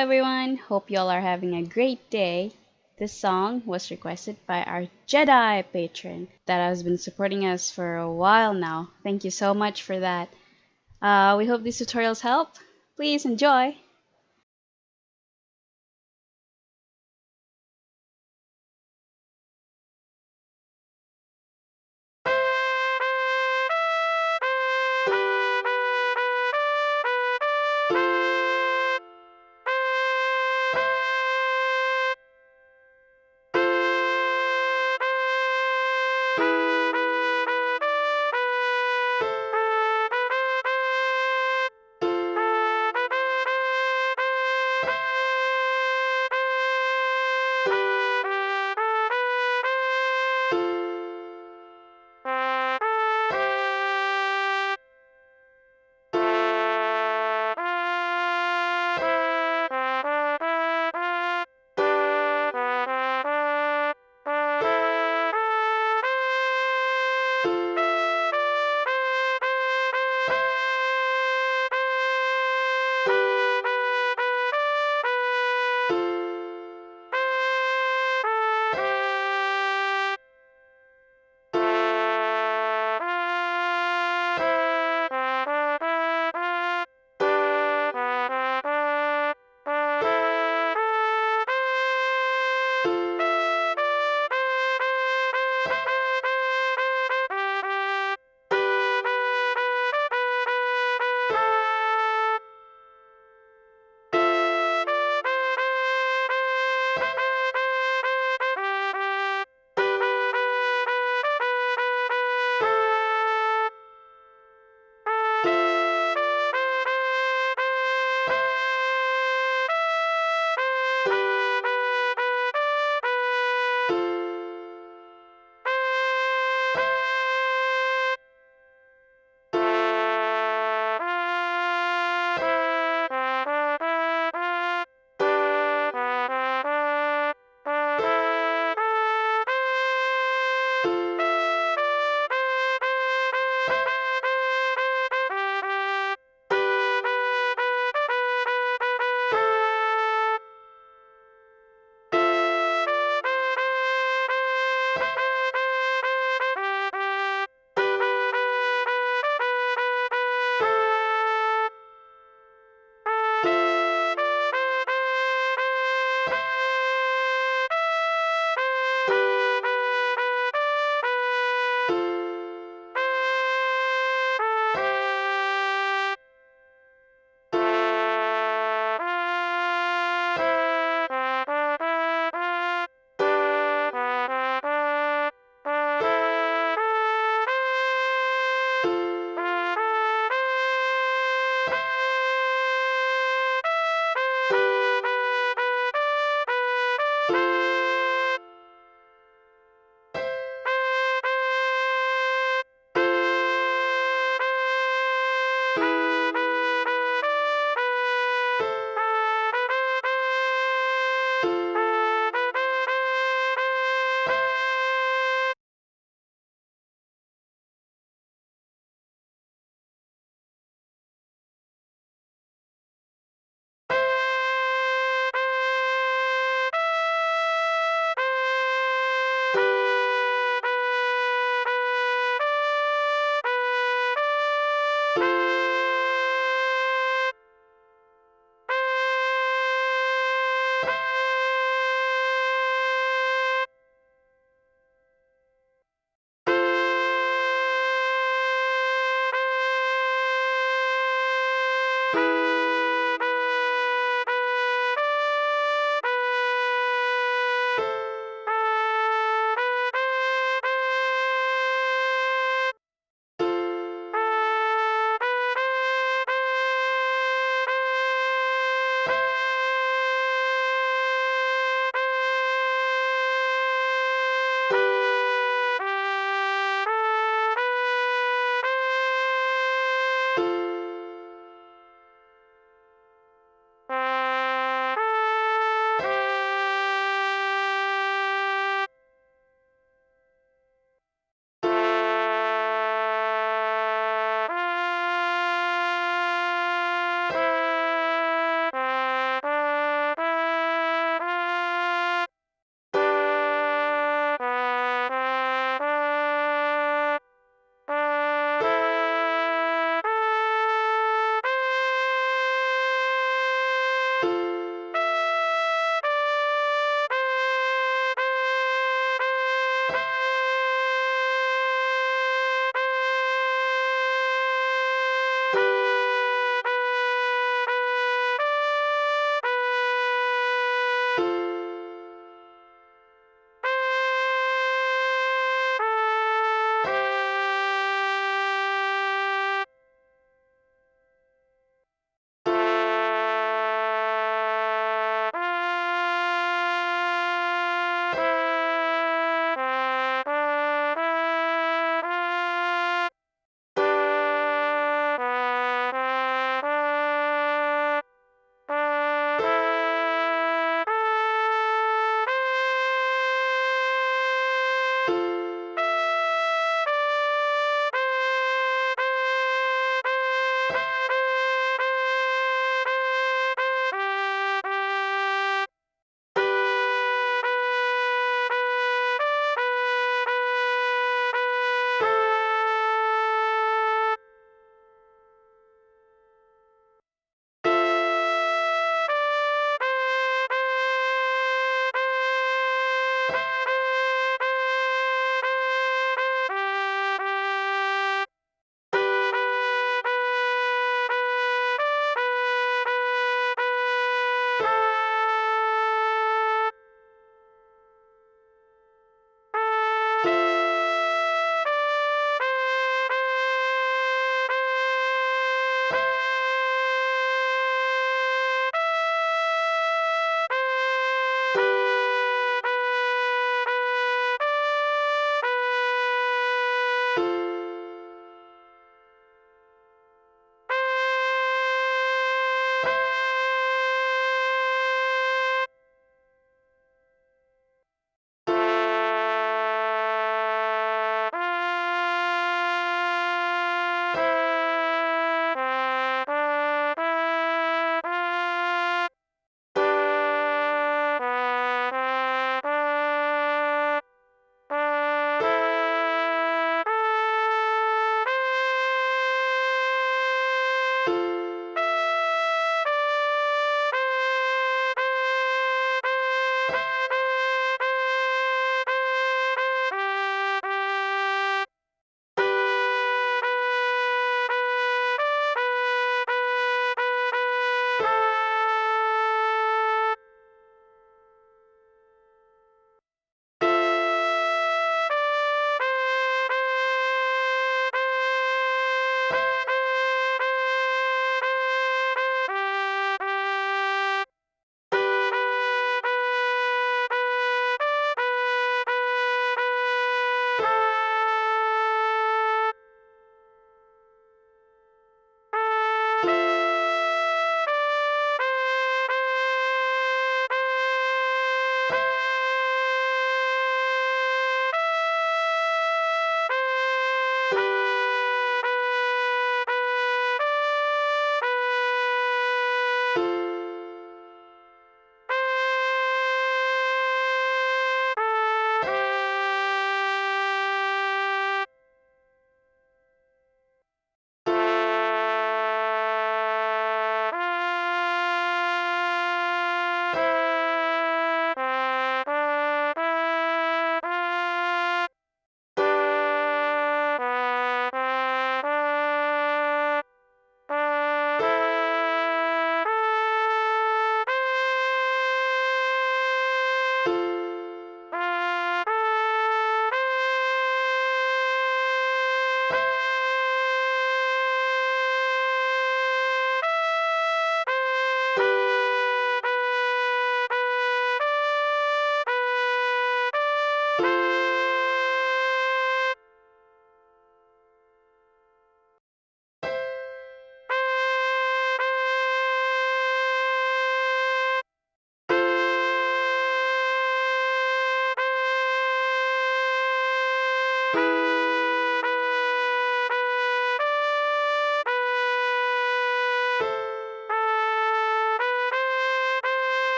everyone, hope y'all are having a great day. This song was requested by our Jedi patron that has been supporting us for a while now. Thank you so much for that. We hope these tutorials help. Please enjoy!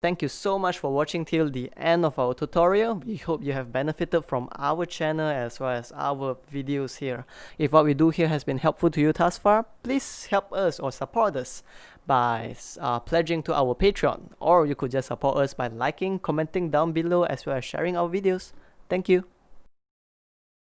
Thank you so much for watching till the end of our tutorial. We hope you have benefited from our channel as well as our videos here. If what we do here has been helpful to you thus far, please help us or support us by pledging to our Patreon, or you could just support us by liking, commenting down below as well as sharing our videos. Thank you.